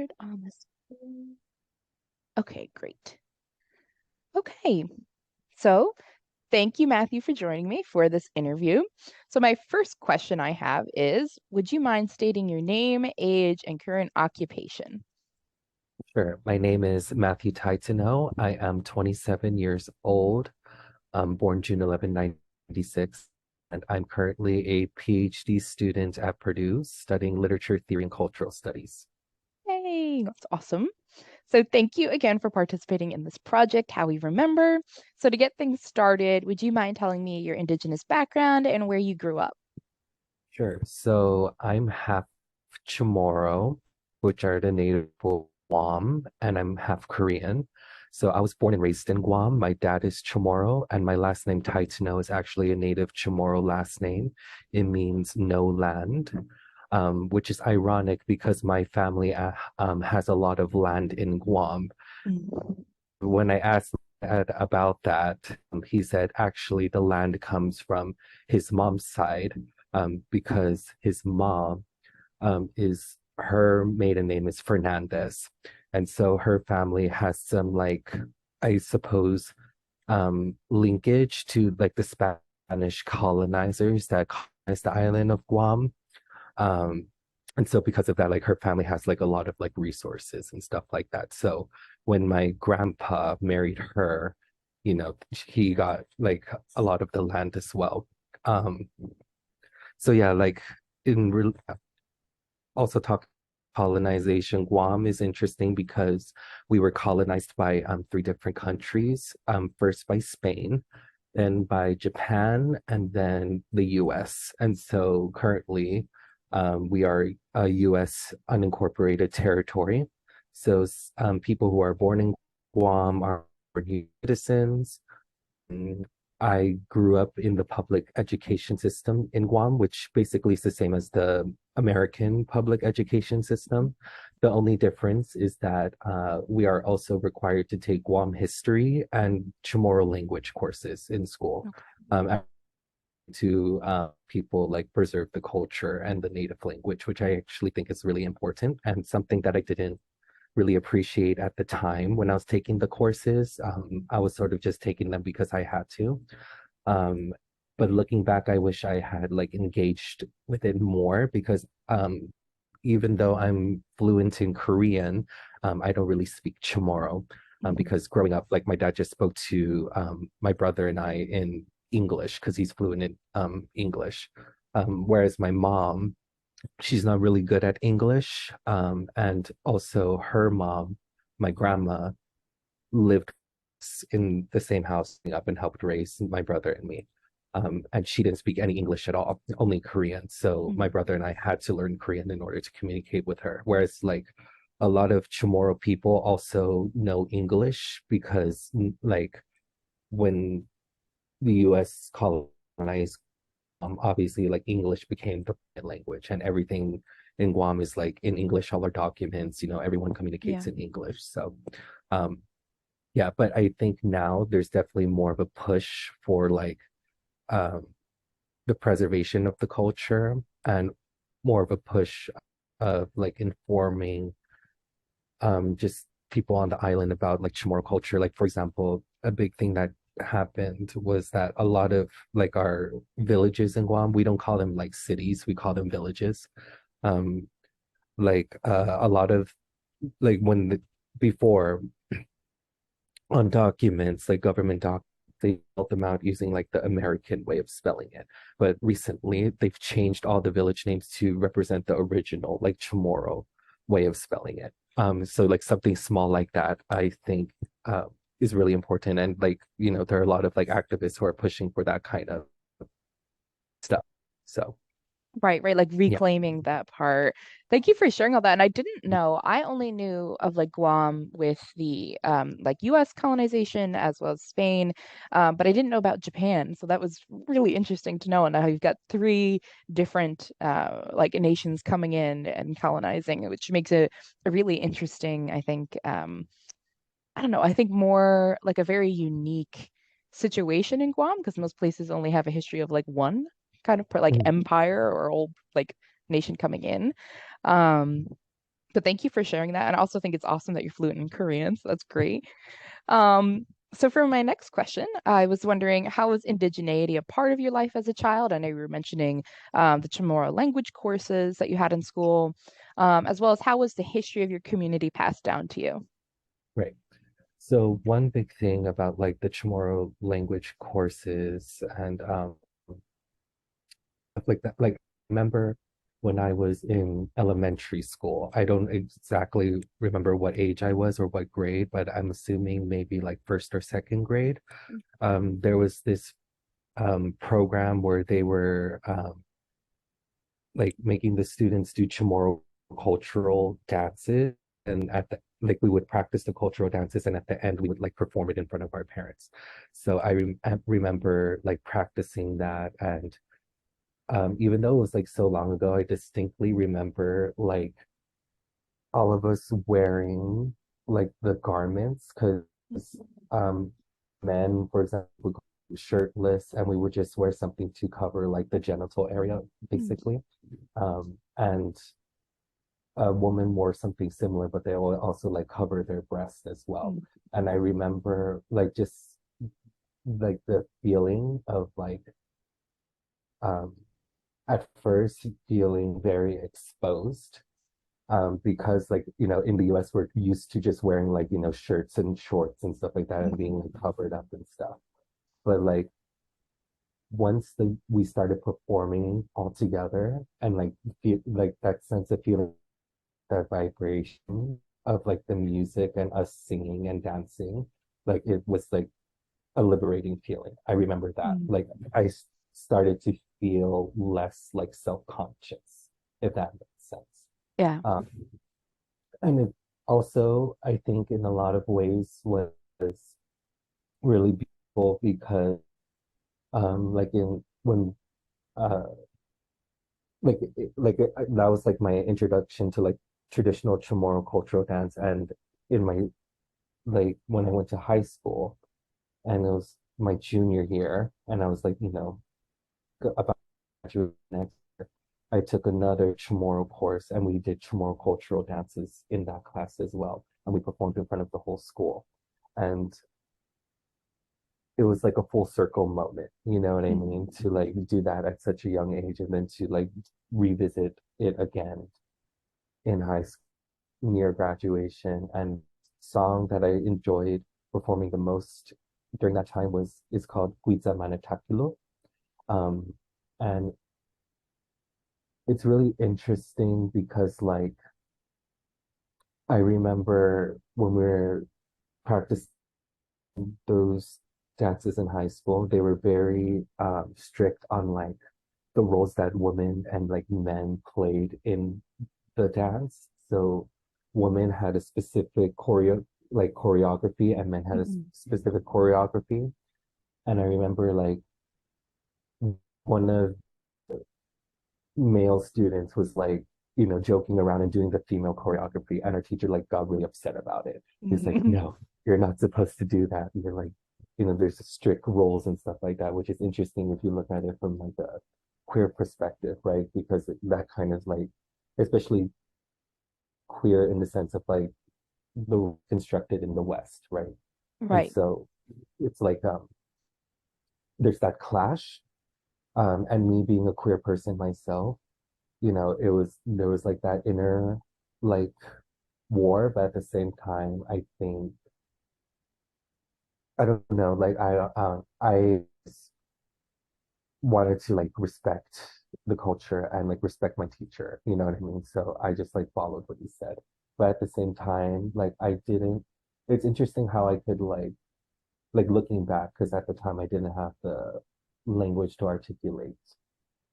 start on the screen. Okay, great. Okay, so thank you, Matthew, for joining me for this interview. So my first question I have is, would you mind stating your name, age, and current occupation? Sure. My name is Matthew Taitano. I am 27 years old, born June 11, 1996, and I'm currently a PhD student at Purdue studying literature, theory, and cultural studies. Hey, that's awesome. So thank you again for participating in this project, How We Remember. So to get things started, would you mind telling me your Indigenous background and where you grew up? Sure. So I'm half Chamorro, which are the native people of Guam, and I'm half Korean. So I was born and raised in Guam. My dad is Chamorro, and my last name Taitano is actually a native Chamorro last name. It means no land, which is ironic because my family has a lot of land in Guam. Mm. When I asked my dad about that, he said actually the land comes from his mom's side, because his mom is her maiden name is Fernandez. And so her family has some like, I suppose, linkage to like the Spanish colonizers that colonized the island of Guam. Um, and so because of that, like her family has like a lot of like resources and stuff like that. So when my grandpa married her, he got like a lot of the land as well. Um, so yeah, like in real also talk colonization. Guam is interesting because we were colonized by three different countries. First by Spain, then by Japan, and then the US. And so currently, we are a US unincorporated territory. So people who are born in Guam are citizens. Mm, I grew up in the public education system in Guam, which basically is the same as the American public education system. The only difference is that we are also required to take Guam history and Chamorro language courses in school, Okay. to people like preserve the culture and the native language, which I actually think is really important and something that I didn't really appreciate at the time when I was taking the courses. I was sort of just taking them because I had to. Um, but looking back, I wish I had like engaged with it more because even though I'm fluent in Korean, I don't really speak Chamorro, Mhm. because growing up, like my dad just spoke to my brother and I in English because he's fluent in English. Whereas my mom, she's not really good at English. And also her mom, my grandma, lived in the same house up and helped raise my brother and me. And she didn't speak any English at all, only Korean. So my Mhm. brother and I had to learn Korean in order to communicate with her. Whereas like a lot of Chamorro people also know English because like when the US colonized, obviously like English became the language and everything in Guam is like in English, all our documents, everyone communicates Yeah. in English. So um yeah, but I think now there's definitely more of a push for like um the preservation of the culture and more of a push of like informing just people on the island about like Chamorro culture. Like for example, a big thing that happened was that a lot of like our villages in Guam, we don't call them like cities, we call them villages. Um, a lot of like before on documents, like government doc, they spelled them out using like the American way of spelling it. But recently, they've changed all the village names to represent the original, like Chamorro way of spelling it. So like something small like that, I think, is really important. And like, there are a lot of like activists who are pushing for that kind of stuff. So Right, right, like yeah. reclaiming that part. Thank you for sharing all that. And I didn't know. I only knew of like Guam with the like US colonization as well as Spain. But I didn't know about Japan. So that was really interesting to know. And now you've got three different like nations coming in and colonizing, which makes it a really interesting, I think, I don't know, I think more like a very unique situation in Guam because most places only have a history of like one kind of like Mhm. empire or old like nation coming in. Um, But thank you for sharing that. And I also think it's awesome that you're fluent in Korean. So that's great. Um, so for my next question, I was wondering, how was indigeneity a part of your life as a child? I know you were mentioning the Chamorro language courses that you had in school, as well as how was the history of your community passed down to you? Right. So one big thing about like the Chamorro language courses and stuff like that, like remember when I was in elementary school, I don't exactly remember what age I was or what grade, but I'm assuming maybe like first or second grade. There was this program where they were like making the students do Chamorro cultural dances, and at the like we would practice the cultural dances, and at the end we would like perform it in front of our parents. So I remember like practicing that, and even though it was like so long ago, I distinctly remember like all of us wearing like the garments because um men, for example, would go shirtless and we would just wear something to cover like the genital area, basically. And a woman wore something similar, but they will also like cover their breast as well. And I remember like just like the feeling of like um at first feeling very exposed because like in the US we're used to just wearing like shirts and shorts and stuff like that and being like covered up and stuff. But like once we started performing all together and like feel like that sense of feeling that vibration of like the music and us singing and dancing, like it was like a liberating feeling. I remember that. Mm. Like I started to feel less like self-conscious, if that makes sense. Yeah. Um, and it also, I think, in a lot of ways was really beautiful because, like in when, uh, that was like my introduction to like traditional Chamorro cultural dance, and in my like when I went to high school, and it was my junior year, and I was like, about to graduate next year, I took another Chamorro course, and we did Chamorro cultural dances in that class as well, and we performed in front of the whole school, and it was like a full circle moment, you know what I Mm. mean? To like do that at such a young age, and then to like revisit it again in high school near graduation. And song that I enjoyed performing the most during that time was is called Guiza Manatakulo. Um, and it's really interesting because like I remember when we were practicing those dances in high school, they were very strict on like the roles that women and like men played in the dance. So women had a specific choreography and men had a Mhm. specific choreography. And I remember like one of male students was like, joking around and doing the female choreography, and our teacher like got really upset about it. He's like, Mhm. no, you're not supposed to do that. You're like, there's strict rules and stuff like that, which is interesting if you look at it from like a queer perspective, right? Because that kind of like, especially queer in the sense of like the constructed in the West, right? And Right. so it's like there's that clash. And me being a queer person myself, there was like that inner like war, but at the same time, I think I don't know, like I wanted to like respect the culture and like respect my teacher, you know what I mean? So I just like followed what he said. But at the same time, like I didn't, it's interesting how I could like looking back, because at the time I didn't have the language to articulate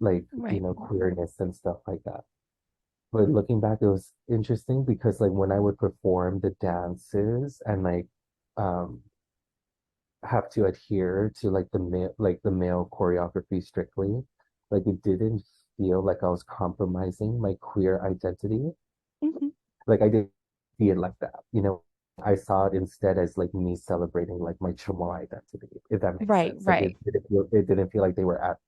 like, Right. queerness and stuff like that. But looking back, it was interesting because like when I would perform the dances and like um have to adhere to like the male choreography strictly, like it didn't feel like I was compromising my queer identity. Mhm. Like I didn't see it like that, I saw it instead as like me celebrating like my Chamorro identity, if that makes Right. sense. Like Right. it didn't feel like they were at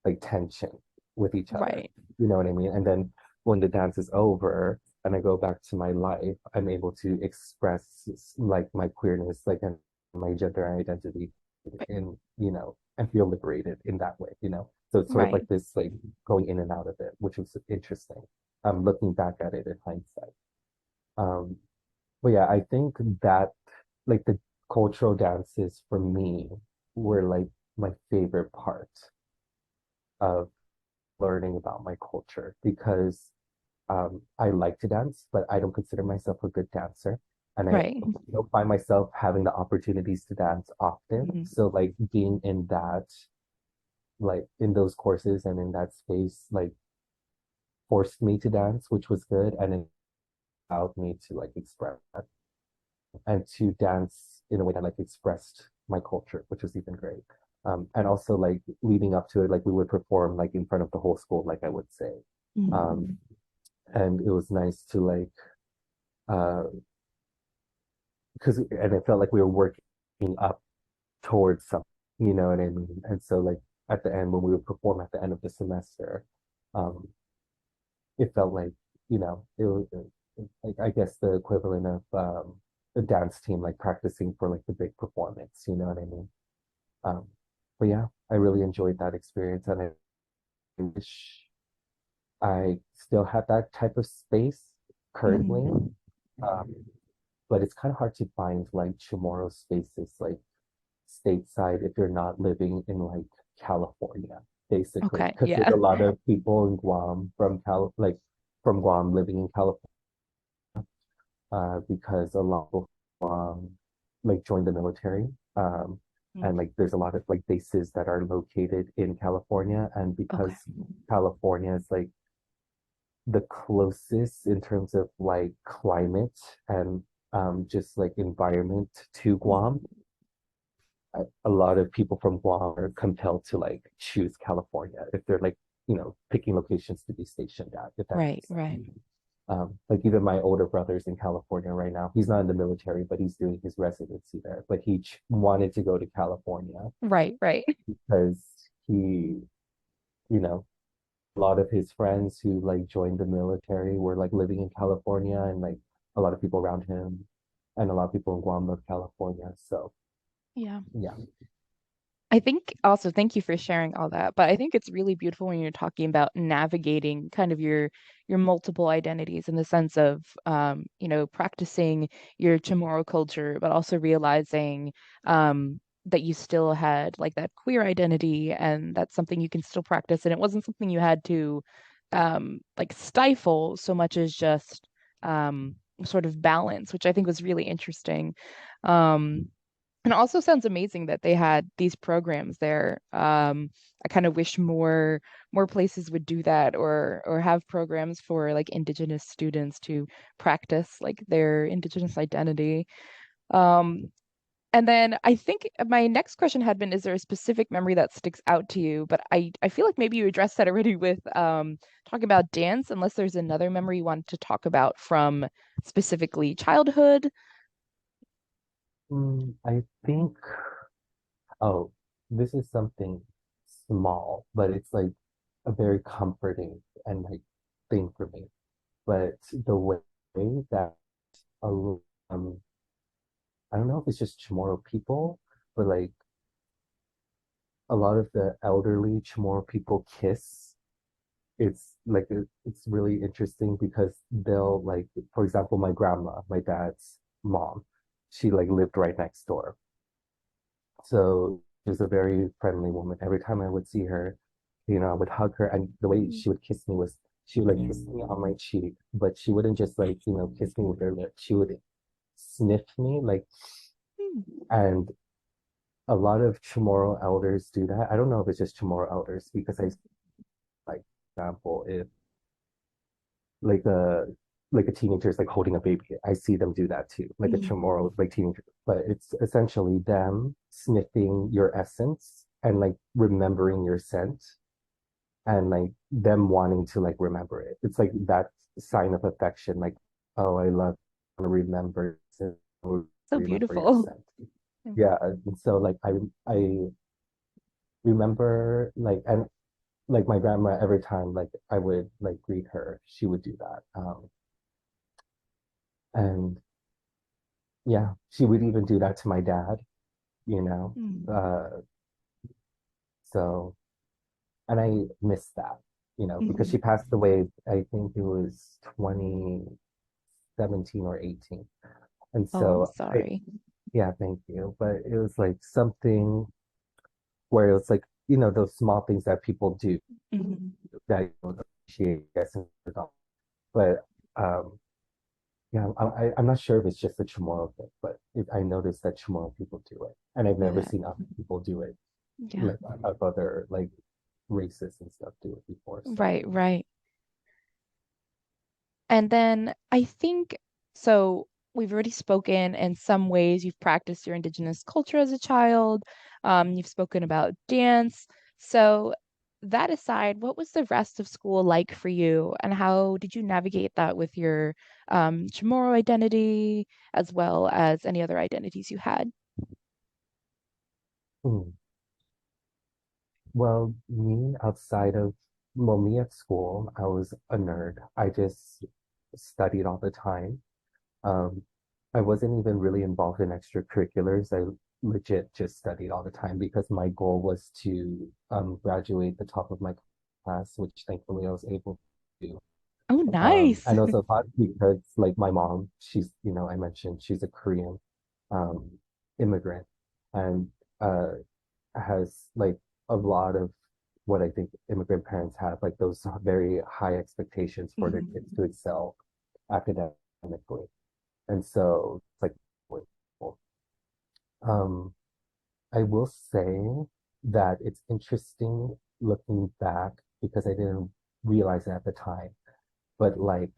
like tension with each other. Right. You know what I mean? And then when the dance is over, and I go back to my life, I'm able to express like my queerness, like and my gender identity in, and feel liberated in that way, So it's sort of Right. like this like going in and out of it, which was interesting. Looking back at it in hindsight. Um, but yeah, I think that like the cultural dances for me were like my favorite part of learning about my culture because I like to dance, but I don't consider myself a good dancer. And I Right. don't find myself having the opportunities to dance often. Mhm. So like being in that, like in those courses and in that space, like forced me to dance, which was good. And it allowed me to like express that and to dance in a way that like expressed my culture, which was even great. And also like leading up to it, like we would perform like in front of the whole school, like I would say. Mhm. Um, and it was nice to like uh because and it felt like we were working up towards something, you know what I mean? And so like at the end when we would perform at the end of the semester, um, it felt like, it was like I guess the equivalent of a dance team like practicing for like the big performance, you know what I mean? Um, but yeah, I really enjoyed that experience and I wish I still had that type of space currently. Mhm. Um, but it's kind of hard to find like tomorrow spaces like stateside if you're not living in like California, basically, Okay. because there's Yeah. a lot of people in Guam from Guam living in California, because a lot of Guam like joined the military. Mm. And like there's a lot of like bases that are located in California, and Okay. because California is like the closest in terms of like climate and just like environment to Guam, Mhm. a lot of people from Guam are compelled to like choose California if they're like, picking locations to be stationed at, if that Right. makes sense. Right. Like even my older brother's in California right now. He's not in the military, but he's doing his residency there. But he wanted to go to California Right. Right. because he, you know, a lot of his friends who like joined the military were like living in California and like a lot of people around him and a lot of people in Guam love California. So Yeah. yeah. I think also thank you for sharing all that, but I think it's really beautiful when you're talking about navigating kind of your multiple identities in the sense of practicing your Chamorro culture, but also realizing that you still had like that queer identity and that's something you can still practice and it wasn't something you had to like stifle so much as just sort of balance, which I think was really interesting. Um, and it also sounds amazing that they had these programs there. I kind of wish more places would do that or have programs for like Indigenous students to practice like their Indigenous identity. Um, and then I think my next question had been, is there a specific memory that sticks out to you? But I feel like maybe you addressed that already with talking about dance, unless there's another memory you wanted to talk about from specifically childhood. I think, oh, this is something small, but it's like a very comforting and like thing for me. But the way that a, I don't know if it's just Chamorro people, but like a lot of the elderly Chamorro people kiss. It's like it's really interesting because they'll like, for example, my grandma, my dad's mom, she like lived right next door. So she was a very friendly woman. Every time I would see her, I would hug her, and the way Mm. she would kiss me was she would like kiss me on my cheek, but she wouldn't just like, kiss me with her lips. She would sniff me like, Mm. and a lot of Chamorro elders do that. I don't know if it's just Chamorro elders because like, for example, if like a like a teenager is like holding a baby. I see them do that too, like a Mm. Chamorro like teenager. But it's essentially them sniffing your essence and like remembering your scent and like them wanting to like remember it. It's like that sign of affection, like, oh, I love to remember So remember your beautiful. scent. Yeah. And so like I remember like and like my grandma every time like I would like greet her, she would do that. And yeah, she would even do that to my dad, you know. Mm. Uh, so, and I miss that, because Hmm. she passed away, I think it was 2017 or 18. And Oh, I'm so sorry. yeah, thank you. But it was like something where it was like, those small things that people do Hmm. that you don't appreciate, I guess, but um, yeah, I'm not sure if it's just a Chamorro thing, but I noticed that Chamorro people do it, and I've never Yeah. seen other people do it, Yeah. like of other like races and stuff do it before. So, Right, right. And then I think so. We've already spoken in some ways. You've practiced your indigenous culture as a child. You've spoken about dance. So, that aside, what was the rest of school like for you, and how did you navigate that with your Chamorro identity as well as any other identities you had? hmm. Well, me at school, I was a nerd. I just studied all the time. Um, I wasn't even really involved in extracurriculars. I legit just studied all the time because my goal was to graduate the top of my class, which thankfully I was able to do. Oh, nice. And also because like my mom, I mentioned she's a Korean um, immigrant and uh, has like a lot of what I think immigrant parents have, like those very high expectations for their kids Mhm. to excel academically. And so it's like, um, I will say that it's interesting looking back because I didn't realize it at the time. But like,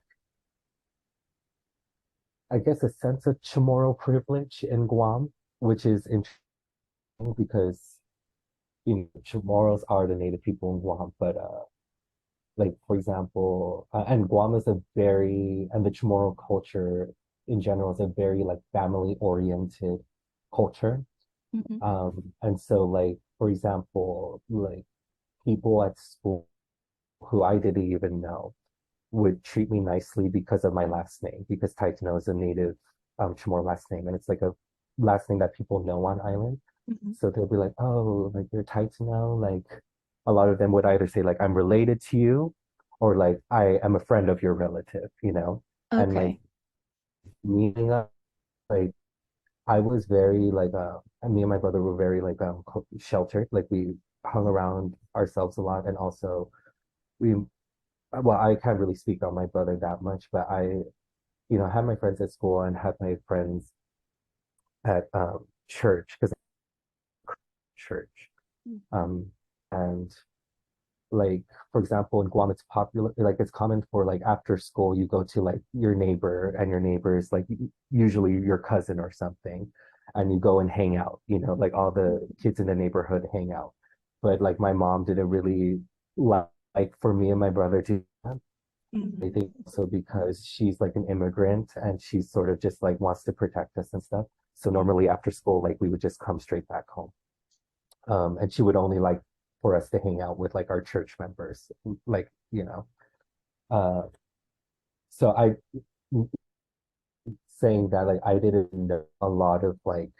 I guess a sense of Chamorro privilege in Guam, which is interesting because Chamorros are the native people in Guam, but like for example, and Guam is and the Chamorro culture in general is a very like family oriented culture. Mhm. And so like, for example, like people at school who I didn't even know would treat me nicely because of my last name, because Taitano is a native Chamorro last name, and it's like a last name that people know on island. Mhm. So they'll be like, oh, like you're Taitano. Like a lot of them would either say like I'm related to you, or like I am a friend of your relative, and like Okay. meeting up, like I was very like me and my brother were very like sheltered. Like we hung around ourselves a lot, and also we well, I can't really speak on my brother that much, but had my friends at school and had my friends at church because church. Um, and like for example, in Guam, it's popular, like it's common for like after school you go to like your neighbor, and your neighbor is like usually your cousin or something, and you go and hang out. Like all the kids in the neighborhood hang out. But like my mom didn't really like for me and my brother to. I Mhm. think also because she's like an immigrant and she's sort of just like wants to protect us and stuff. So normally after school, like we would just come straight back home. And she would only like for us to hang out with like our church members, like, uh, so I saying that like I didn't know a lot of like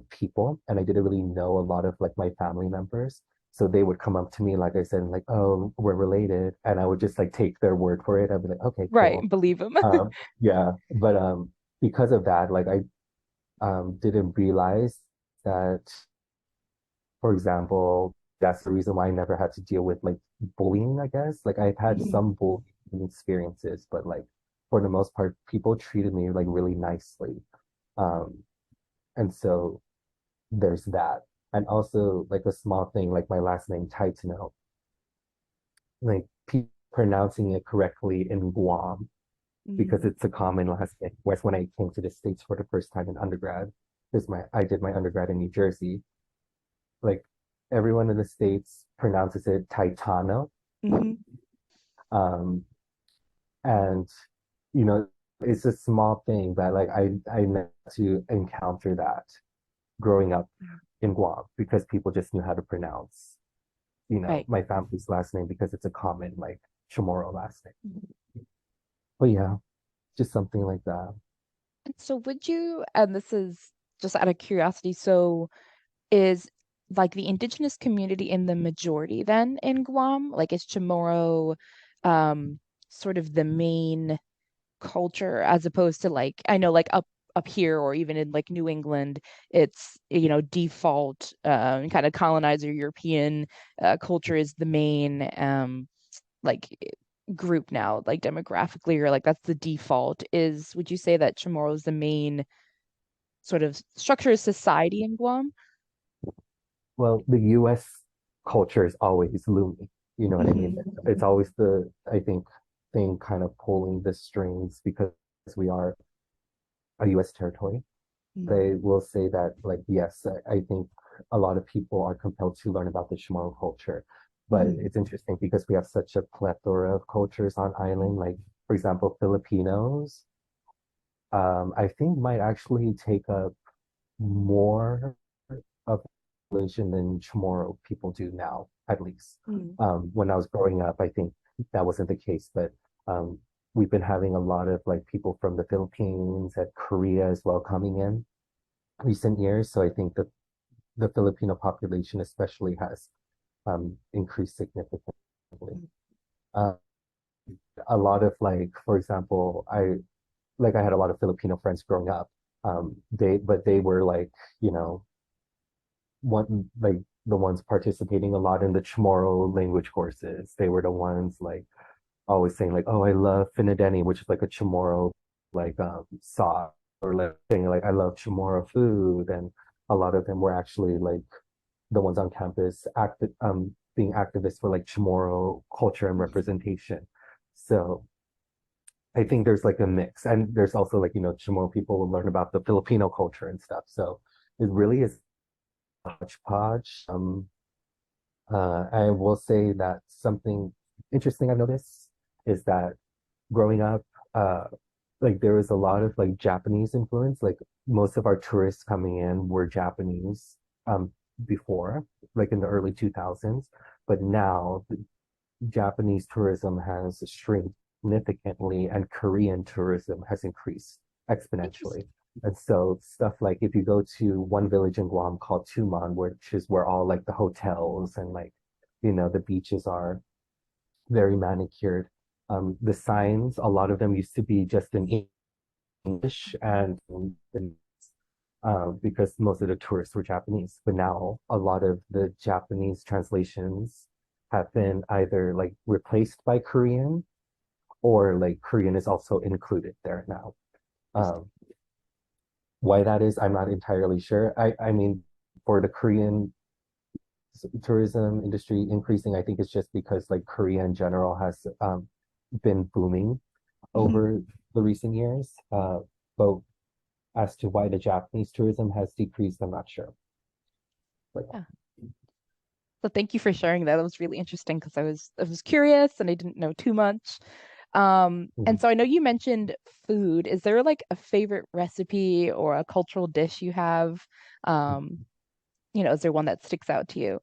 people, and I didn't really know a lot of like my family members. So they would come up to me, like I said, like, oh, we're related. And I would just like take their word for it. I'd be like, okay, Right, cool. believe him. Yeah. But because of that, like I didn't realize that, for example, that's the reason why I never had to deal with like bullying, I guess. Like I've had Mhm. some bullying experiences, but like for the most part, people treated me like really nicely. Um, and so there's that. And also like a small thing like my last name Taitano, like people pronouncing it correctly in Guam because Mhm. it's a common last name. Whereas when I came to the States for the first time in undergrad, because I did my undergrad in New Jersey, like everyone in the States pronounces it Taitano. Mhm. Um, and it's a small thing, but like I never to encounter that growing up in Guam because people just knew how to pronounce, Right. my family's last name because it's a common like Chamorro last name. But yeah. just something like that. And so would you, and this is just out of curiosity, so is like the indigenous community in the majority then in Guam? Like is Chamorro um sort of the main culture as opposed to like I know like up here or even in like New England, it's default kind of colonizer European culture is the main like group now, like demographically, or like that's the default. Is would you say that Chamorro is the main sort of structure of society in Guam? Well, the US culture is always looming. You know what I mean? Hmm. It's always the, I think, thing kind of pulling the strings because we are a US territory. Hmm. They will say that, like, yes, I think a lot of people are compelled to learn about the Chamorro culture. But Hmm. it's interesting because we have such a plethora of cultures on island. Like, for example, Filipinos, I think might actually take up more of population than Chamorro people do now, at least. Hmm. When I was growing up, I think that wasn't the case, but um, we've been having a lot of like people from the Philippines and Korea as well coming in recent years. So I think that the Filipino population especially has increased significantly. Uh, a lot of like, for example, I had a lot of Filipino friends growing up. They were like, you know, one like the ones participating a lot in the Chamorro language courses. They were the ones like always saying like, "Oh, I love finadeni," which is like a Chamorro like sauce, or like saying like, "I love Chamorro food." And a lot of them were actually like the ones on campus active being activists for like Chamorro culture and representation. So I think there's like a mix, and there's also like Chamorro people will learn about the Filipino culture and stuff. So it really is a hodgepodge. I will say that something interesting I've noticed is that growing up, uh, like there was a lot of like Japanese influence. Like most of our tourists coming in were Japanese before, like in the early 2000s. But now the Japanese tourism has shrunk significantly, and Korean tourism has increased Interesting. exponentially. And so stuff like if you go to one village in Guam called Tumon, which is where all like the hotels and like the beaches are very manicured. The signs, a lot of them used to be just in English and because most of the tourists were Japanese. But now a lot of the Japanese translations have been either like replaced by Korean, or like Korean is also included there now. Um, why that is, I'm not entirely sure. I mean, for the Korean tourism industry increasing, I think it's just because like Korea in general has been booming over the recent years. But as to why the Japanese tourism has decreased, I'm not sure. But Yeah. So thank you for sharing that. That was really interesting because I was curious and I didn't know too much. And mhm. so I know you mentioned food. Is there like a favorite recipe or a cultural dish you have? Um, is there one that sticks out to you?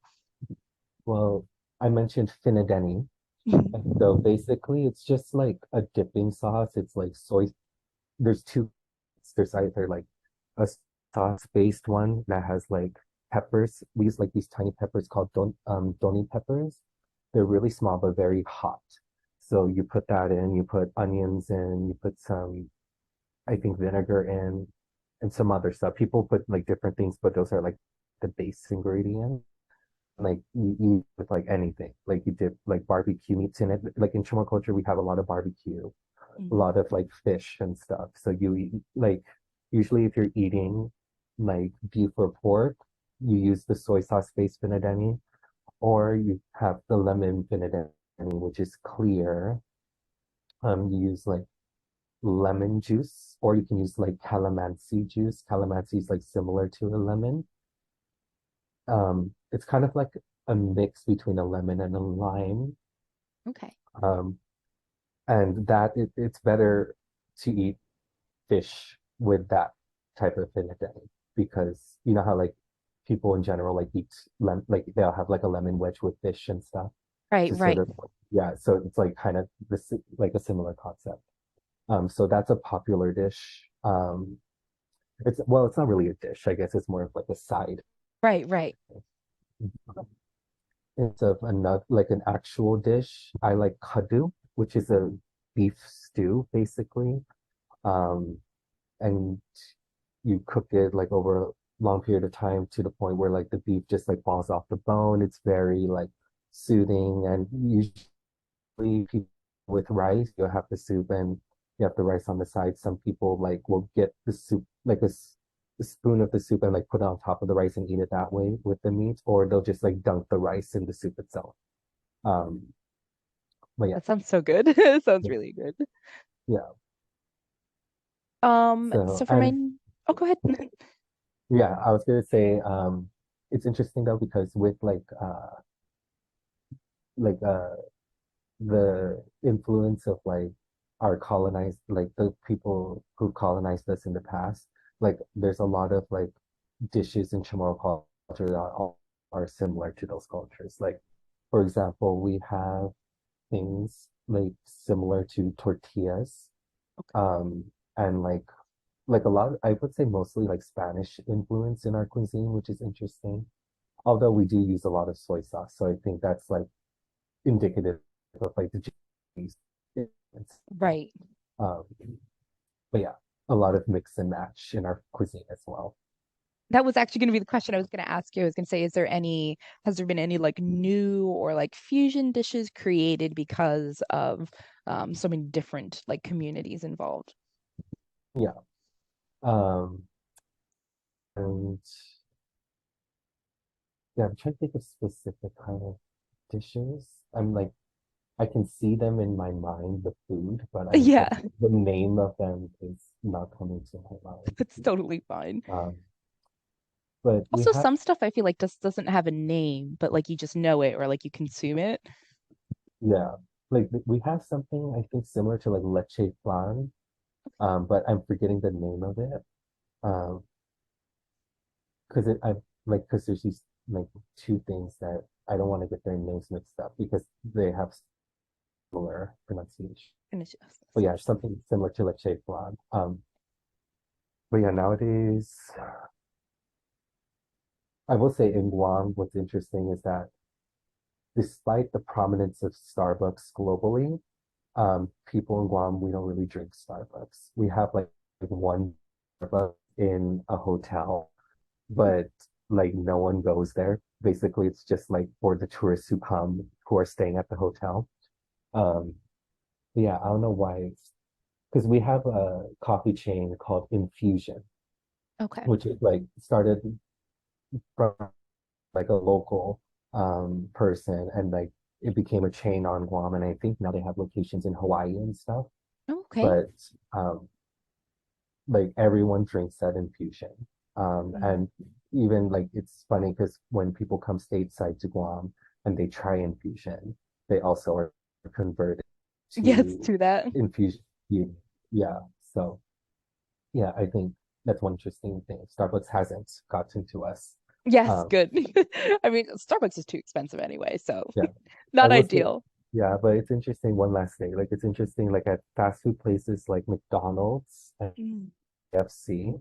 Well, I mentioned finadeni. And so basically, it's just like a dipping sauce. It's like soy. There's two. There's either like a sauce-based one that has like peppers. We use like these tiny peppers called doni peppers. They're really small but very hot. So you put that in, you put onions in, you put some, I think, vinegar in, and some other stuff. People put like different things, but those are like the base ingredient. Like you eat with like anything. Like you dip like barbecue meats in it. Like in Chamorro culture, we have a lot of barbecue, a Mhm. lot of like fish and stuff. So you eat like usually if you're eating like beef or pork, you use the soy sauce based finadeni, or you have the lemon finadeni, which is clear. You use like lemon juice, or you can use like calamansi juice. Calamansi is like similar to a lemon. It's kind of like a mix between a lemon and a lime. Okay. Um, and it's better to eat fish with that type of thing a day, because you know how like people in general like eat like they'll have like a lemon wedge with fish and stuff Right, to sort right. of, yeah, so it's like kind of this like a similar concept. So that's a popular dish. It's well, it's not really a dish. I guess it's more of like a side. Right, right. It's of another like an actual dish. I like kaddu, which is a beef stew, basically. Um, and you cook it like over a long period of time to the point where like the beef just like falls off the bone. It's very like soothing, and usually people with rice, you have the soup and you have the rice on the side. Some people like will get the soup like a spoon of the soup and like put it on top of the rice and eat it that way with the meat, or they'll just like dunk the rice in the soup itself. Um, but yeah, That sounds so good. It sounds yeah, really good. yeah. So So for my, and oh, go ahead. yeah, I was gonna say, it's interesting though because with like the influence of like our colonized like the people who colonized us in the past, like there's a lot of like dishes in Chamorro culture that are similar to those cultures. Like for example, we have things like similar to tortillas, um, and like a lot, I would say mostly like Spanish influence in our cuisine, which is interesting. Although we do use a lot of soy sauce, so I think that's like indicative of like the Japanese influence. Right. Um, but yeah, a lot of mix and match in our cuisine as well. That was actually going to be the question I was going to ask you. I was going to say, has there been any like new or like fusion dishes created because of so many different like communities involved? Yeah. Um, and yeah, I'm trying to think of specific kind of dishes. I'm like I can see them in my mind, the food, but Yeah, the name of them is not coming to my mind. that's totally fine. Um, but we Also, have, some stuff I feel like just doesn't have a name, but like you just know it or like you consume it. yeah, like we have something I think similar to like leche flan, but I'm forgetting the name of it. Um, because I like because there's these like two things that I don't want to get their names mixed up because they have similar pronunciation. Finish. But yeah, something similar to leche flan. But yeah, nowadays I will say in Guam, what's interesting is that despite the prominence of Starbucks globally, people in Guam, we don't really drink Starbucks. We have like one Starbucks in a hotel, but like no one goes there. Basically, it's just like for the tourists who come who are staying at the hotel. Um, yeah, I don't know why. Because we have a coffee chain called Infusion, Okay. which is like started from like a local person and like it became a chain on Guam and I think now they have locations in Hawaii and stuff. Okay. But um like everyone drinks that infusion. Mm. And even like it's funny because when people come stateside to Guam and they try infusion, they also are converted Yes, to to that. infusion. Yeah. So yeah, I think that's one interesting thing. Starbucks hasn't gotten to us. Yes, Um, good. I mean, Starbucks is too expensive anyway, so yeah. I not will say, ideal. yeah, but it's interesting. One last thing, like it's interesting, like at fast food places like McDonald's and Mm. KFC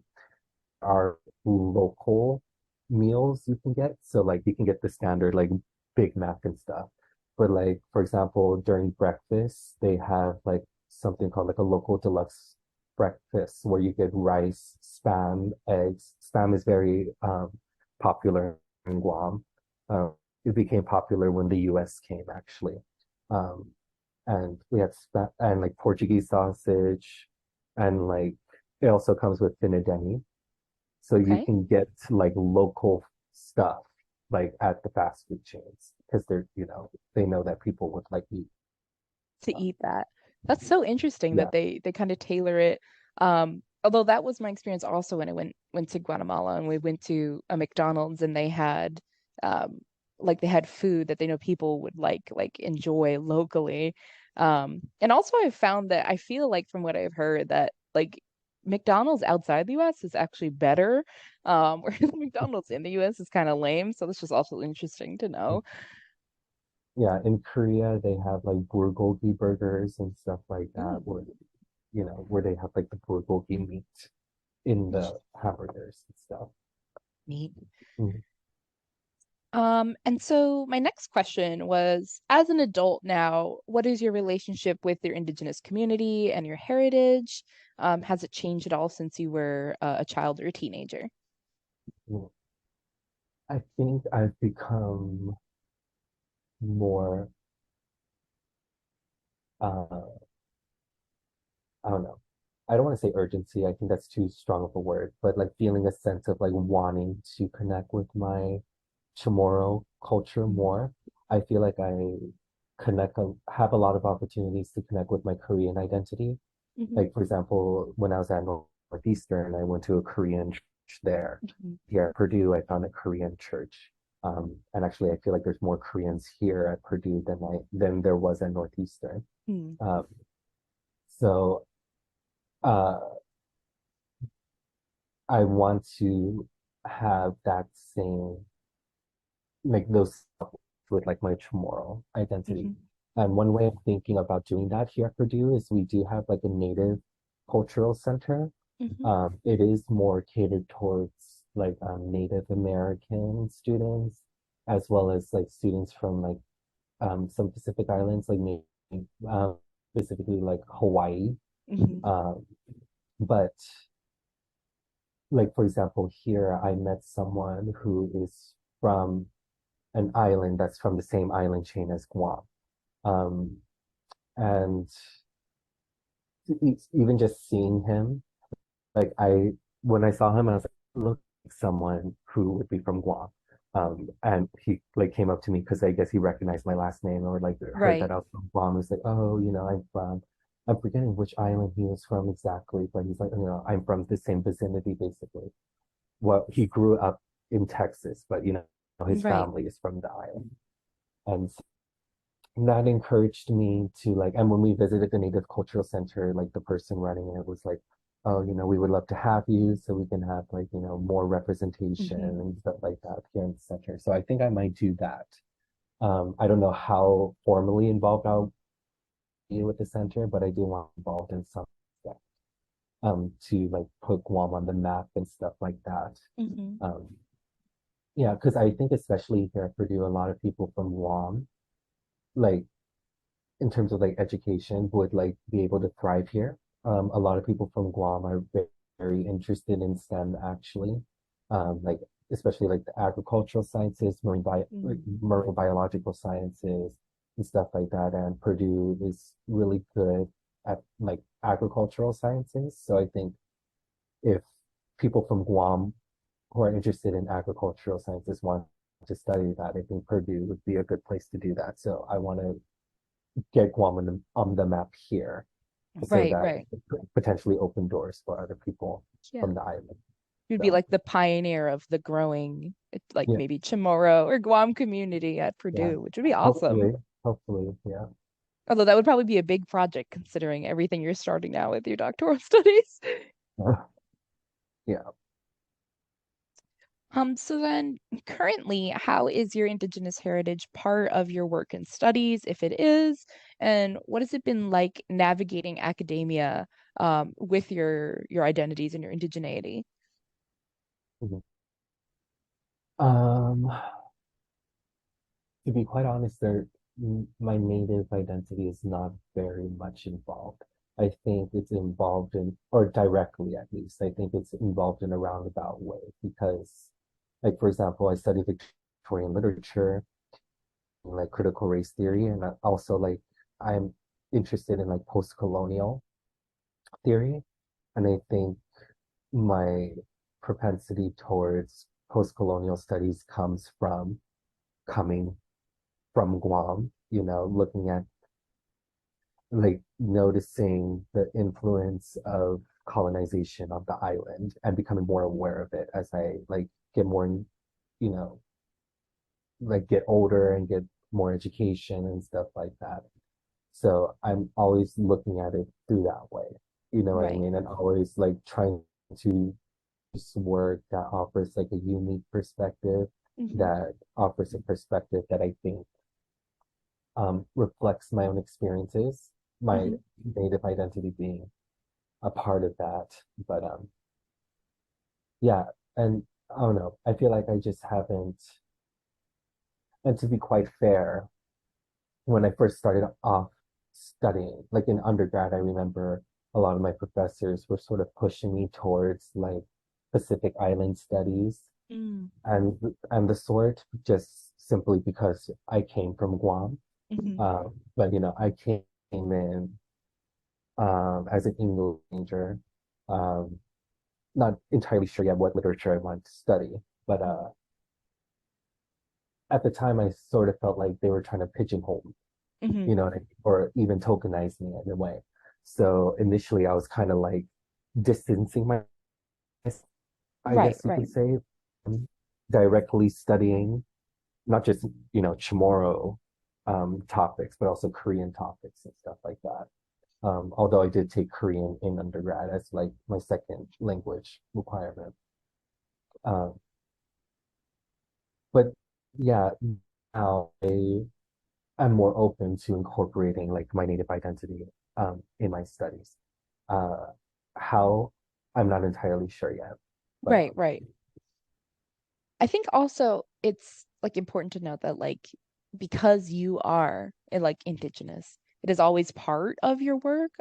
are local meals you can get. So like you can get the standard like Big Mac and stuff. But like for example, during breakfast, they have like something called like a local deluxe breakfast where you get rice, spam, eggs. Spam is very popular in Guam. It became popular when the US came actually. Um, and we have spam and like Portuguese sausage and like it also comes with finadeni, so you Okay. can get like local stuff like at the fast food chains because they're, they know that people would like eat To stuff. eat that. That's so interesting Yeah. that they kind of tailor it. Although that was my experience also when I went to Guatemala and we went to a McDonald's and they had um like they had food that they know people would like enjoy locally. And also I found that I feel like from what I've heard that like McDonald's outside the US is actually better. Whereas McDonald's in the US is kind of lame. So this was also interesting to know. Yeah. In Korea, they have like bulgogi burgers and stuff like that. Ooh. where they have like the bulgogi meat in the hamburgers and stuff. Neat. Mhm. And so my next question was, as an adult now, what is your relationship with your Indigenous community and your heritage? Has it changed at all since you were a child or a teenager? Mm. I think I've become more, uh, I don't know. I don't want to say urgency. I think that's too strong of a word, but like feeling a sense of like wanting to connect with my Chamorro culture more. I feel like I have a lot of opportunities to connect with my Korean identity. Mm-hmm. Like, for example, when I was at Northeastern, I went to a Korean church there. Hmm. Here at Purdue, I found a Korean church. And actually, I feel like there's more Koreans here at Purdue than there was at Northeastern. Hmm. Um, so uh, I want to have that same like those with like my Chamorro identity. Hmm. And one way of thinking about doing that here at Purdue is we do have like a Native cultural center. Hmm. It is more catered towards like Native American students, as well as like students from like some Pacific islands, like maybe um, specifically like Hawaii. Hmm. Um, but like for example, here I met someone who is from an island that's from the same island chain as Guam. Um, and even just seeing him, like when I saw him, I was like, look like someone who would be from Guam. And he like came up to me because I guess he recognized my last name or like heard that Right. I was from Guam. He was like, oh, I'm forgetting which island he was from exactly, but he's like, I'm from the same vicinity basically. Well, he grew up in Texas, but his Right. family is from the island. And that encouraged me to like, and when we visited the Native Cultural Center, like the person running it was like, oh, we would love to have you so we can have like, more representation Hmm. and stuff like that here in the center. So I think I might do that. I don't know how formally involved I'll be with the center, but I do want involved in some step, to like put Guam on the map and stuff like that. Hmm. Um, yeah, because I think especially here at Purdue, a lot of people from Guam, like in terms of like education would like be able to thrive here. A lot of people from Guam are very interested in STEM actually, like especially like the agricultural sciences, like, Hmm. marine biological sciences and stuff like that. And Purdue is really good at like agricultural sciences. So I think if people from Guam who are interested in agricultural sciences want to study that, I think Purdue would be a good place to do that. So I want to get Guam on the map here so Right. that Right. it could potentially open doors for other people Yeah. from the island. You'd be So like the pioneer of the growing, like yeah, maybe Chamorro or Guam community at yeah. Purdue, which would be awesome. Hopefully, yeah. Although that would probably be a big project considering everything you're starting now with your doctoral studies. Yeah. So then currently, how is your Indigenous heritage part of your work and studies, if it is? And what has it been like navigating academia with your identities and your indigeneity? Mhm. Um, to be quite honest, my native identity is not very much involved. I think it's involved in, or directly at least, I think it's involved in a roundabout way because, like, for example, I study Victorian literature, like critical race theory, and also like I'm interested in like post-colonial theory, and I think my propensity towards post-colonial studies comes from coming from Guam, looking at like noticing the influence of colonization of the island and becoming more aware of it as I like get more, you know, like get older and get more education and stuff like that. So I'm always looking at it through that way. You know what I Right. mean? And always like trying to work that offers like a unique perspective, Hmm. that offers a perspective that I think reflects my own experiences, my Hmm. native identity being. a part of that. But yeah, and I don't know. I feel like I just haven't. And to be quite fair, when I first started off studying, like in undergrad, I remember a lot of my professors were sort of pushing me towards like Pacific Island studies Mm. and the sort, just simply because I came from Guam. Hmm. But I came in as an English major, um, not entirely sure yet what literature I wanted to study, but at the time I sort of felt like they were trying to pigeonhole me, Hmm. or even tokenize me in a way. So initially I was kind of like distancing myself, I Right, guess you right. could say, directly studying not just, Chamorro topics, but also Korean topics and stuff like that. Although I did take Korean in undergrad as like my second language requirement. Um, but yeah, now I'm more open to incorporating like my native identity in my studies. Uh, how I'm not entirely sure yet, but Right, right. I think also it's like important to note that like because you are like indigenous, it is always part of your work.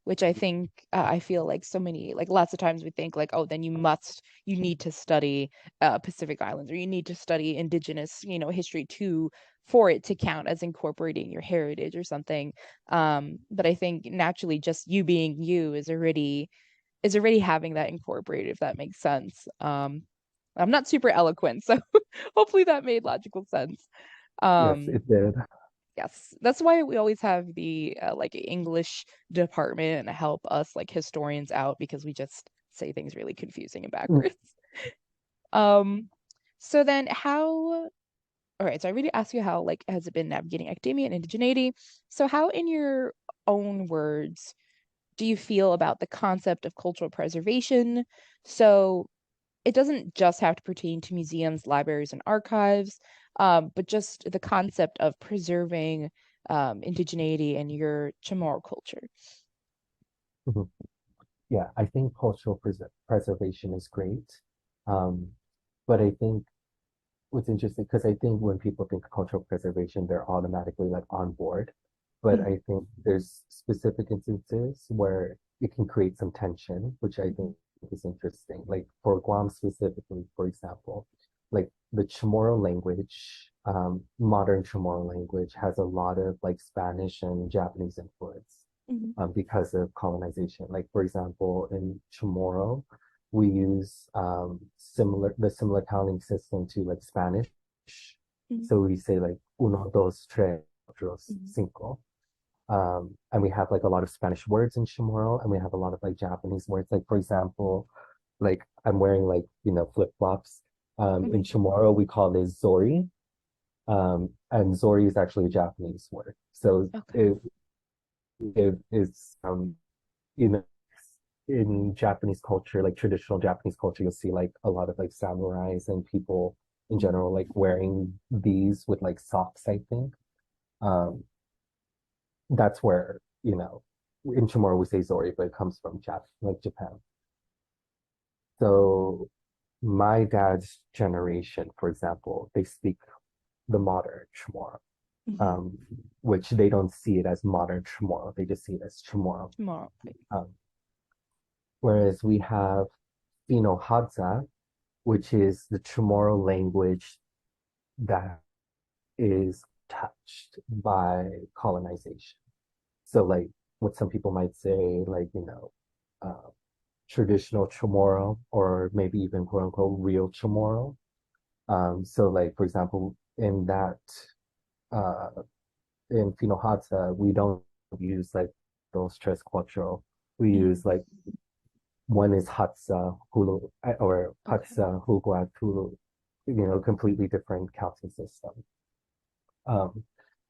Which I think I feel like so many like lots of times we think like, oh, then you need to study Pacific Islands or you need to study indigenous, history too for it to count as incorporating your heritage or something. But I think naturally just you being you is already having that incorporated, if that makes sense. I'm not super eloquent, so hopefully that made logical sense. yes, Um, it did. yes, that's why we always have the like English department and help us like historians out because we just say things really confusing and backwards. Um, so then how, all right, so I really asked you how like has it been navigating academia and indigeneity? So how in your own words do you feel about the concept of cultural preservation? So it doesn't just have to pertain to museums, libraries, and archives, but just the concept of preserving indigeneity and your Chamorro culture. Mhm. Yeah, I think cultural preservation is great. Um, but I think what's interesting, because I think when people think cultural preservation, they're automatically like on board. But Mhm, I think there's specific instances where it can create some tension, which I mhm, think is interesting. Like for Guam specifically, for example, like the Chamorro language, modern Chamorro language has a lot of like Spanish and Japanese influence mhm, because of colonization. Like for example, in Chamorro, we use the similar counting system to like Spanish. mhm, So we say like uno, dos, tres, cuatro, mhm. cinco. And we have like a lot of Spanish words in Chamorro, and we have a lot of like Japanese words. Like for example, like I'm wearing like flip-flops. In Mhm. Chamorro, we call this zori, and zori is actually a Japanese word. So Okay. it is you know in Japanese culture, like traditional Japanese culture, you'll see like a lot of like samurais and people in Mhm. general like wearing these with like socks, I think. Um, that's where, in Chamorro we say Zori, but it comes from Japan. So my dad's generation, for example, they speak the modern Chamorro, Mhm. um, which they don't see it as modern Chamorro, they just see it as Chamorro. Tomorrow. Um, whereas we have Fino Hadza, which is the Chamorro language that is touched by colonization. So, like, what some people might say, like, uh, traditional Chamorro, or maybe even quote unquote real Chamorro. So, like, for example, uh, in Finohata, we don't use like those tres cuatro. We Mhm. use like one is Hatsa Hulu or Okay. Hatsa Hugua Hulu, completely different counting system. Um,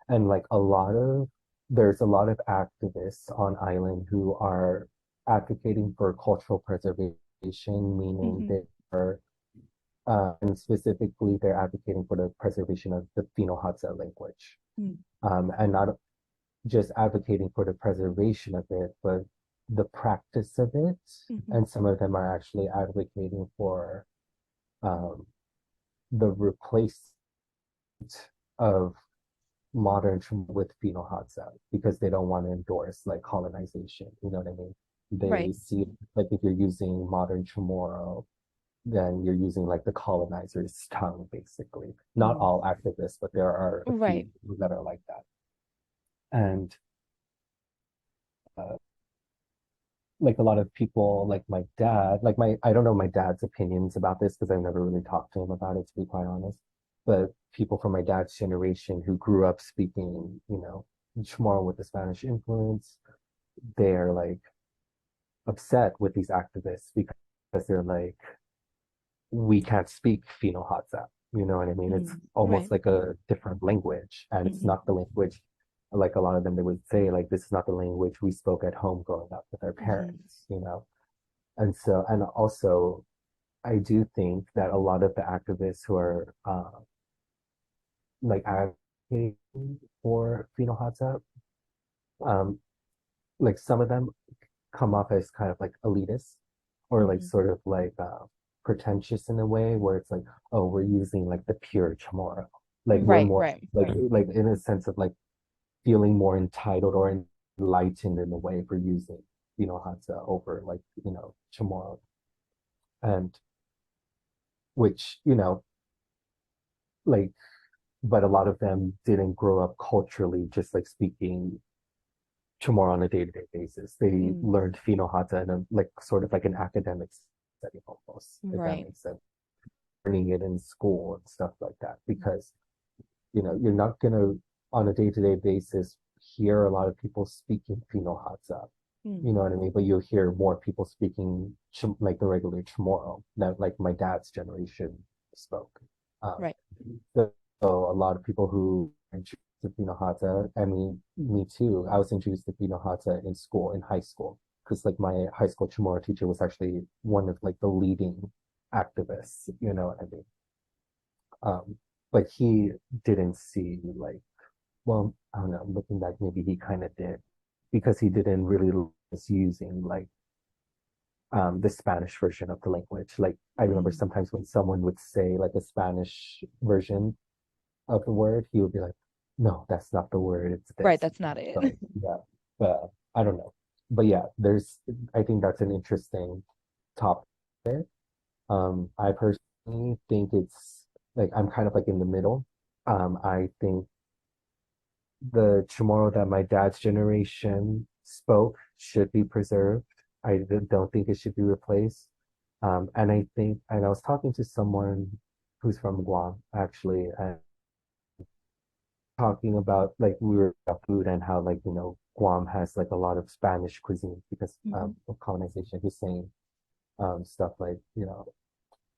and like there's a lot of activists on island who are advocating for cultural preservation, meaning Mhm. they are, and specifically they're advocating for the preservation of the Fino Hatsa language. Mhm. And not just advocating for the preservation of it, but the practice of it, Hmm. and some of them are actually advocating for um, the replacement of modern with penal Hadza because they don't want to endorse like colonization. You know what I mean? They Right. see like if you're using modern Chamorro, then you're using like the colonizer's tongue, basically. Not Mm. all activists, but there are a Right. few that are like that. And uh, like a lot of people, like my dad, like my, I don't know my dad's opinions about this because I've never really talked to him about it, to be quite honest. But people from my dad's generation who grew up speaking, Chamorro with the Spanish influence, they're like upset with these activists because they're like, we can't speak Fino Hadza. You know what I mean? It's Mm. almost Right. like a different language, and it's Hmm. not the language like a lot of them they would say like this is not the language we spoke at home growing up with our Hmm. parents. And so and also I do think that a lot of the activists who are like advocating for Fino Hadza, um, like some of them come off as kind of like elitist or like Hmm. sort of like pretentious in a way where it's like, oh, we're using like the pure tomorrow. Like we're Right. more Right. like in a sense of like feeling more entitled or enlightened in a way for using, Hatsa over like, tomorrow. And which, like but a lot of them didn't grow up culturally just like speaking tomorrow on a day-to-day basis. They Mm. learned Fino Hata in a like sort of like an academic setting almost, if that Right. makes sense. Learning it in school and stuff like that. Because, you're not gonna on a day-to-day basis hear a lot of people speaking Fino Hata. Mm. You know what I mean? But you'll hear more people speaking like the regular Chamorro that like my dad's generation spoke. Um, Right. so a lot of people who are introduced to Pino Hata, I mean, me too. I was introduced to Pino Hata in school, in high school, because like my high school Chamorro teacher was actually one of like the leading activists. You know what I mean? But he didn't see like, well, I don't know. Looking back, maybe he kind of did, because he didn't really was using like the Spanish version of the language. Like I remember Mm. sometimes when someone would say like a Spanish version of the word, he would be like, no, that's not the word, it's Right. this. That's not it. So yeah, but I don't know. But yeah, I think that's an interesting topic. I personally think it's like I'm kind of like in the middle. I think the Chamorro that my dad's generation spoke should be preserved. I don't think it should be replaced. And I think, and I was talking to someone who's from Guam actually, and talking about like we were about food and how like Guam has like a lot of Spanish cuisine because Hmm. of colonization. He's saying stuff like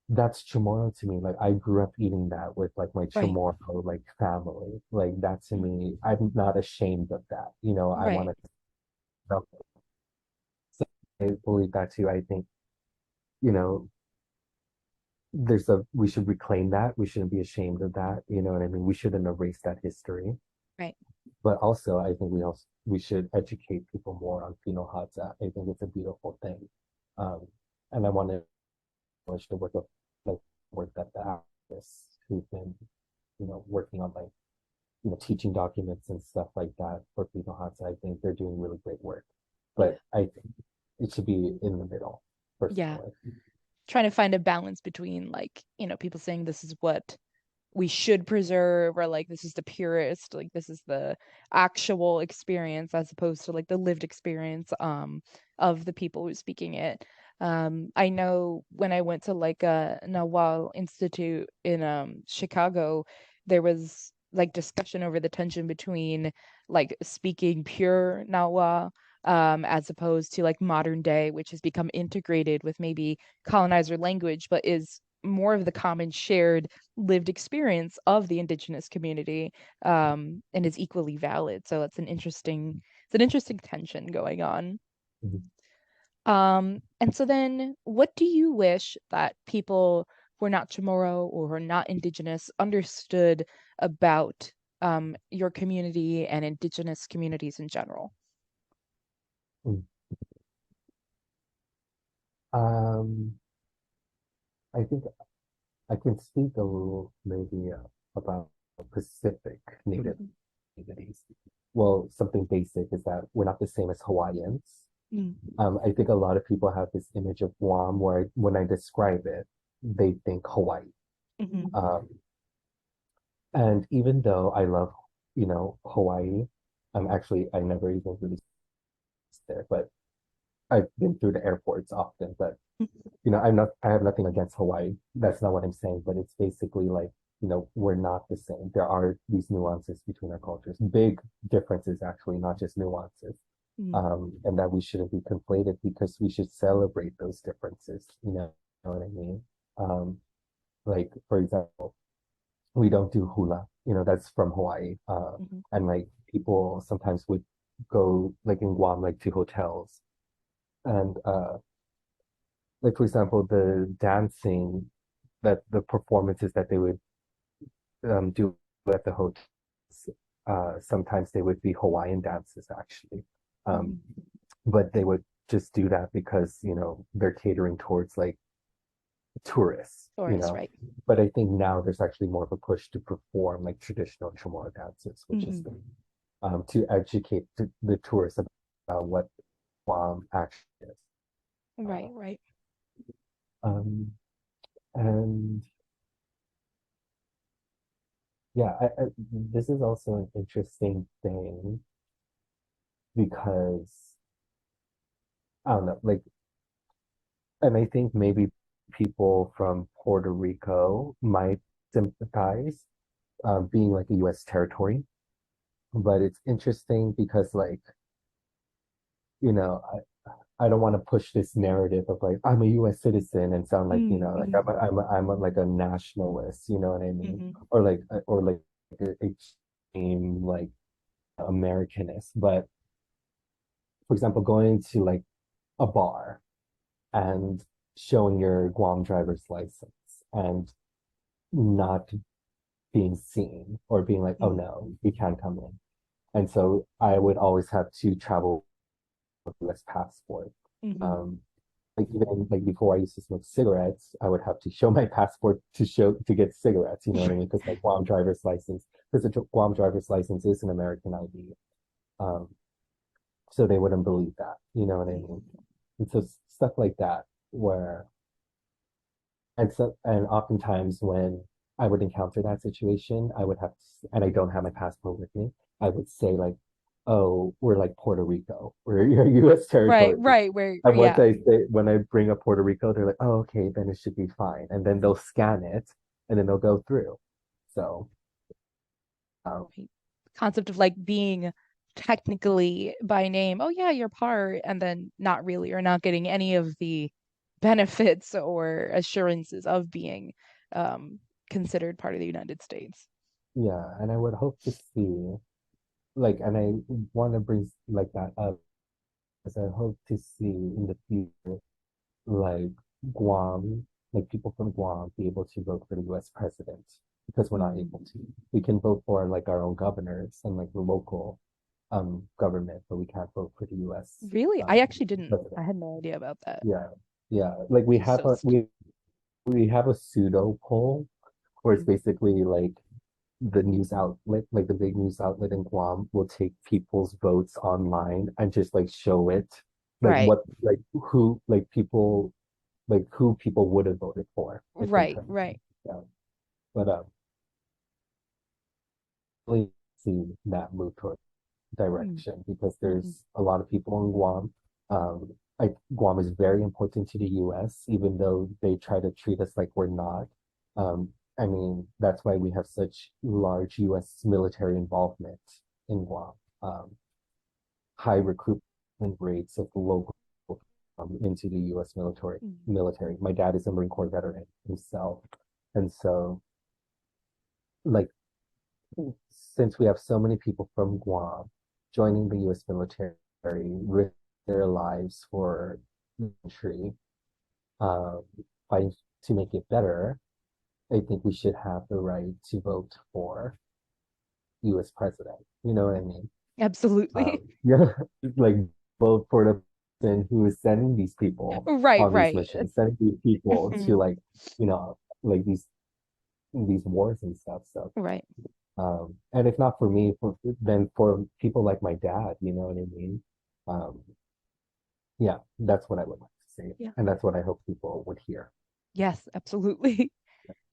that's chamorro to me. Like I grew up eating that with like my Right. chamorro like family. Like that to Mm. me, I'm not ashamed of that. I want Right. to. So I believe that too. I think you know we should reclaim that. We shouldn't be ashamed of that. You know what I mean? We shouldn't erase that history. Right. But also, I think we should educate people more on Fino Hata. I think it's a beautiful thing, um, and I want to acknowledge the work of like work that the activists who've been, working on like teaching documents and stuff like that for Fino Hata. I think they're doing really great work, Yeah. but I think it should be in the middle, Yeah. personally. Trying to find a balance between like, people saying this is what we should preserve or like this is the purest, like this is the actual experience as opposed to like the lived experience of the people who's speaking it. I know when I went to like a Nawal Institute in Chicago, there was like discussion over the tension between like speaking pure Nawa as opposed to like modern day, which has become integrated with maybe colonizer language, but is more of the common shared lived experience of the indigenous community, and is equally valid. So it's an interesting tension going on. Mhm. And so then what do you wish that people who are not Chamorro or who are not indigenous understood about your community and indigenous communities in general? Um, I think I can speak a little maybe about Pacific Native Mhm. communities. Well, something basic is that we're not the same as Hawaiians. Mm. I think a lot of people have this image of Guam where when I describe it, they think Hawaii. Mhm. Um, and even though I love, Hawaii, I never even really there, but I've been through the airports often. But I have nothing against Hawaii. That's not what I'm saying, but it's basically like, we're not the same. There are these nuances between our cultures, big differences actually, not just nuances. Mm. And that we shouldn't be conflated because we should celebrate those differences. Know what I mean? Um, like for example, we don't do hula. That's from Hawaii. Mhm. And like people sometimes would go like in Guam, like to hotels and like for example, the dancing that the performances that they would do at the hotel, sometimes they would be Hawaiian dances actually. Um, Mhm. but they would just do that because, they're catering towards like tourists. Right. But I think now there's actually more of a push to perform like traditional Chamorro dances, which is Mhm. to educate the tourists about what Guam actually is. Uh, Right, right. um, and yeah, this is also an interesting thing because I don't know, like, and I think maybe people from Puerto Rico might sympathize being like a U.S. territory, but it's interesting because like, you know, I don't want to push this narrative of like I'm a U.S. citizen and sound like Mm. like Mhm. like a nationalist, you know what I mean? Mhm. Or like a extreme like Americanist, but for example, going to like a bar and showing your Guam driver's license and not being seen or being like, oh Mm. no, you can't come in. And so I would always have to travel with US passport. Mhm. Um, like even like before I used to smoke cigarettes, I would have to show my passport to get cigarettes, you know what I mean? Because my Guam driver's license, because the Guam driver's license is an American ID. Um, so they wouldn't believe that, you know what I mean? And so stuff like that where and oftentimes when I would encounter that situation, I would have to, and I don't have my passport with me, I would say like, "Oh, we're like Puerto Rico. We're your U.S. Right, territory." right, where And once yeah. I say when I bring up Puerto Rico, they're like, "Oh, okay, then it should be fine." And then they'll scan it, and then they'll go through. So, um, Right. Concept of like being technically by name, oh yeah, you're part, and then not really, or not getting any of the benefits or assurances of being um, considered part of the United States. yeah, and I would hope to see like, and I want to bring like that up, because I hope to see in the future like Guam, like people from Guam be able to vote for the US president because we're not Mm. able to. We can vote for like our own governors and like the local government, but we can't vote for the US Really? I um actually didn't. president. I had no idea about that. Yeah. Yeah. Like we have a Just we have a pseudo poll where it's mm. basically like the news outlet, like the big news outlet in Guam, will take people's votes online and just like show it, like Right, what, like who people would have voted for if they right, could. right. Yeah. But really see that move toward Mm. direction because Mhm. there's a lot of people in Guam. Guam is very important to the US, even though they try to treat us like we're not. I mean, that's why we have such large US military involvement in Guam. Um, High recruitment rates of local into the US military. Mm. Military. My dad is a Marine Corps veteran himself, and so like since we have so many people from Guam joining the US military, risk their lives for the country, um, fighting to make it better, I think we should have the right to vote for US president. You know what I mean? Absolutely. Yeah, like vote for the person who is sending these people Right, on these right. missions, sending these people to Mhm. like, you know, like these wars and stuff. So, Right. and if not for me, then for people like my dad, you know what I mean? Um, yeah, that's what I would like to say, Yeah. and that's what I hope people would hear. Yes, absolutely.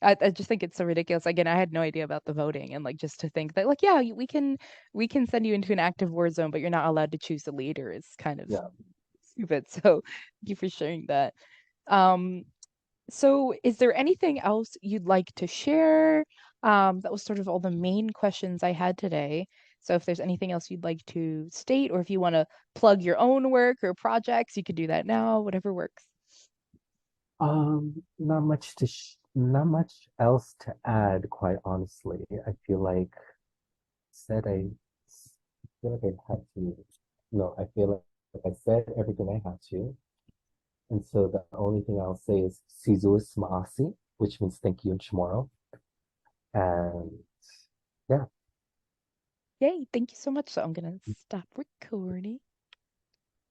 I just think it's so ridiculous. Again, I had no idea about the voting and like just to think that like, yeah, we can send you into an active war zone, but you're not allowed to choose the leader is kind of Yeah. stupid. So thank you for sharing that. Um, So, is there anything else you'd like to share? That was sort of all the main questions I had today. So, if there's anything else you'd like to state, or if you want to plug your own work or projects, you could do that now, whatever works. Not much else to add, quite honestly. I feel like said I feel like I had to. No, I feel like I said everything I had to. And so the only thing I'll say is Sizus Maasi, which means thank you in Chamorro. And yeah, Yay, thank you so much. So, I'm gonna stop recording.